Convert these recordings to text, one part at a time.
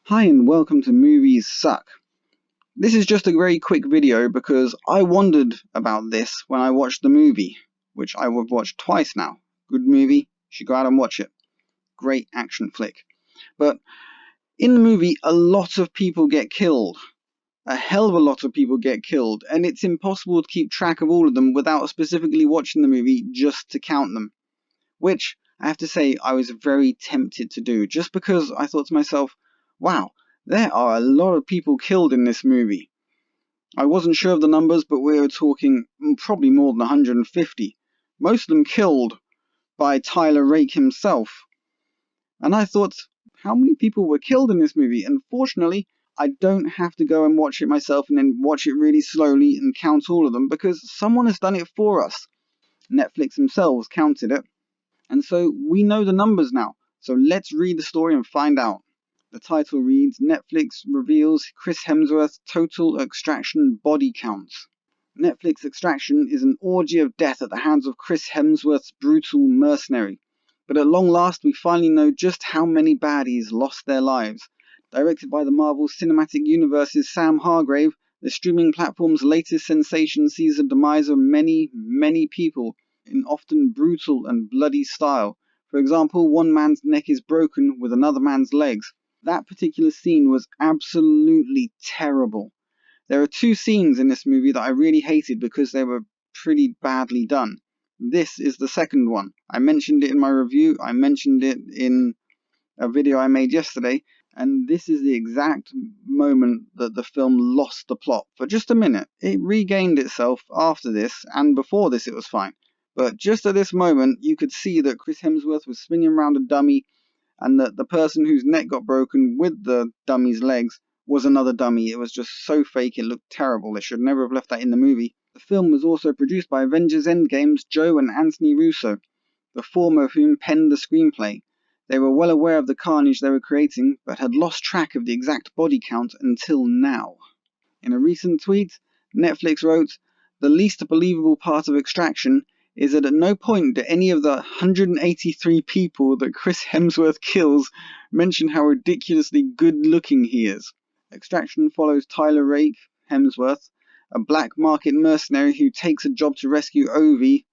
Hi and welcome to Movies Suck. This is just a very quick video because I wondered about this when I watched the movie, which I have watched twice now. Good movie, you should go out and watch it. Great action flick. But in the movie, a lot of people get killed. A hell of a lot of people get killed, and it's impossible to keep track of all of them without specifically watching the movie just to count them. Which, I have to say, I was very tempted to do, just because I thought to myself, wow, there are a lot of people killed in this movie. I wasn't sure of the numbers, but we were talking probably more than 150. Most of them killed by Tyler Rake himself. And I thought, how many people were killed in this movie? And fortunately, I don't have to go and watch it myself and then watch it really slowly and count all of them, because someone has done it for us. Netflix themselves counted it. And so we know the numbers now. So let's read the story and find out. The title reads, Netflix reveals Chris Hemsworth's total extraction body counts. Netflix Extraction is an orgy of death at the hands of Chris Hemsworth's brutal mercenary. But at long last, we finally know just how many baddies lost their lives. Directed by the Marvel Cinematic Universe's Sam Hargrave, the streaming platform's latest sensation sees the demise of many, many people in often brutal and bloody style. For example, one man's neck is broken with another man's legs. That particular scene was absolutely terrible. There are two scenes in this movie that I really hated because they were pretty badly done. This is the second one. I mentioned it in my review, I mentioned it in a video I made yesterday, and this is the exact moment that the film lost the plot. For just a minute, it regained itself after this, and before this it was fine. But just at this moment, you could see that Chris Hemsworth was swinging around a dummy, and that the person whose neck got broken with the dummy's legs was another dummy. It was just so fake, it looked terrible. They should never have left that in the movie. The film was also produced by Avengers Endgame's Joe and Anthony Russo, the former of whom penned the screenplay. They were well aware of the carnage they were creating, but had lost track of the exact body count until now. In a recent tweet, Netflix wrote, "The least believable part of Extraction is that at no point do any of the 183 people that Chris Hemsworth kills mention how ridiculously good-looking he is." Extraction follows Tyler Rake, Hemsworth, a black market mercenary who takes a job to rescue Ovi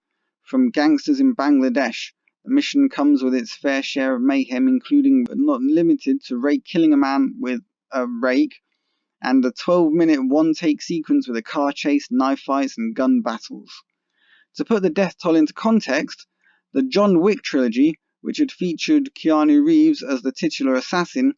from gangsters in Bangladesh. The mission comes with its fair share of mayhem, including but not limited to Rake killing a man with a rake, and a 12-minute one-take sequence with a car chase, knife fights, and gun battles. To put the death toll into context, the John Wick trilogy, which had featured Keanu Reeves as the titular assassin,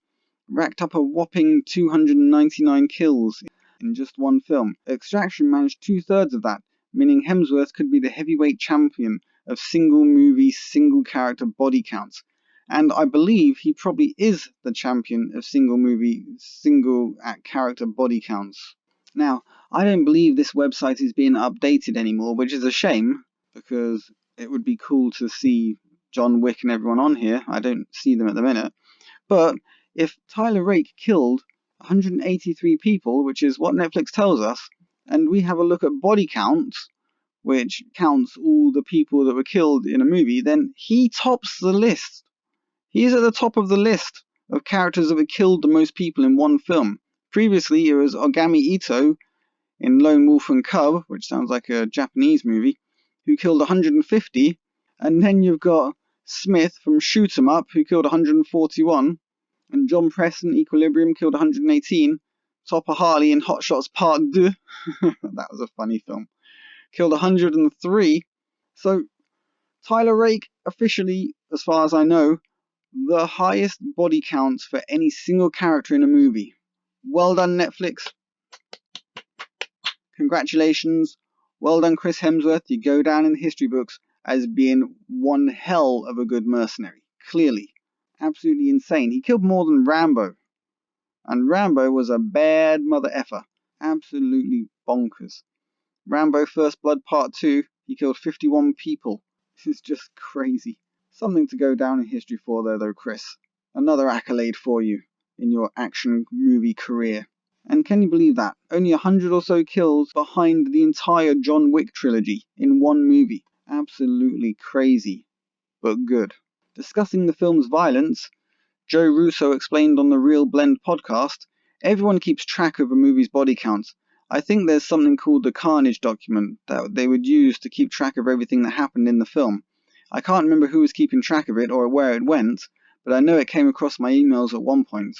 racked up a whopping 299 kills in just one film. Extraction managed two-thirds of that, meaning Hemsworth could be the heavyweight champion of single-movie, single-character body counts. And I believe he probably is the champion of single-movie, single-character body counts. Now, I don't believe this website is being updated anymore, which is a shame, because it would be cool to see John Wick and everyone on here. I don't see them at the minute. But if Tyler Rake killed 183 people, which is what Netflix tells us, and we have a look at body counts, which counts all the people that were killed in a movie, then he tops the list. He is at the top of the list of characters that were killed the most people in one film. Previously, it was Ogami Ito in Lone Wolf and Cub, which sounds like a Japanese movie, who killed 150, and then you've got Smith from Shoot 'em Up, who killed 141, and John Preston, Equilibrium, killed 118, Topper Harley in Hot Shots Part 2, that was a funny film, killed 103. So Tyler Rake, officially, as far as I know, the highest body counts for any single character in a movie. Well done, Netflix. Congratulations. Well done, Chris Hemsworth. You go down in the history books as being one hell of a good mercenary. Clearly. Absolutely insane. He killed more than Rambo. And Rambo was a bad mother effer. Absolutely bonkers. Rambo First Blood Part 2, he killed 51 people. This is just crazy. Something to go down in history for there, though, Chris. Another accolade for you in your action movie career. And can you believe that? Only 100 or so kills behind the entire John Wick trilogy in one movie. Absolutely crazy, but good. Discussing the film's violence, Joe Russo explained on the Real Blend podcast, everyone keeps track of a movie's body count. I think there's something called the Carnage document that they would use to keep track of everything that happened in the film. I can't remember who was keeping track of it or where it went, but I know it came across my emails at one point.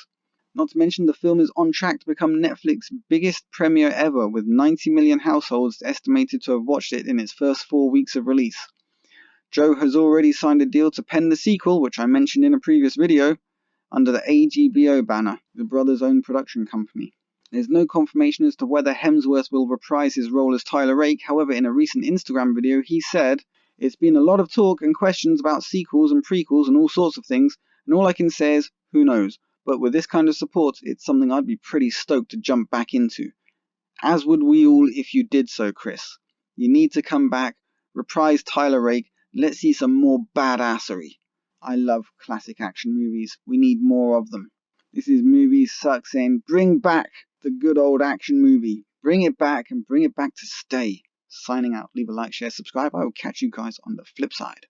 Not to mention the film is on track to become Netflix's biggest premiere ever, with 90 million households estimated to have watched it in its first 4 weeks of release. Joe has already signed a deal to pen the sequel, which I mentioned in a previous video, under the AGBO banner, the brother's own production company. There's no confirmation as to whether Hemsworth will reprise his role as Tyler Rake. However, in a recent Instagram video, he said, "It's been a lot of talk and questions about sequels and prequels and all sorts of things, and all I can say is, who knows? But with this kind of support, it's something I'd be pretty stoked to jump back into." As would we all if you did so, Chris. You need to come back, reprise Tyler Rake, let's see some more badassery. I love classic action movies. We need more of them. This is Movies Suck saying, bring back the good old action movie. Bring it back and bring it back to stay. Signing out. Leave a like, share, subscribe. I will catch you guys on the flip side.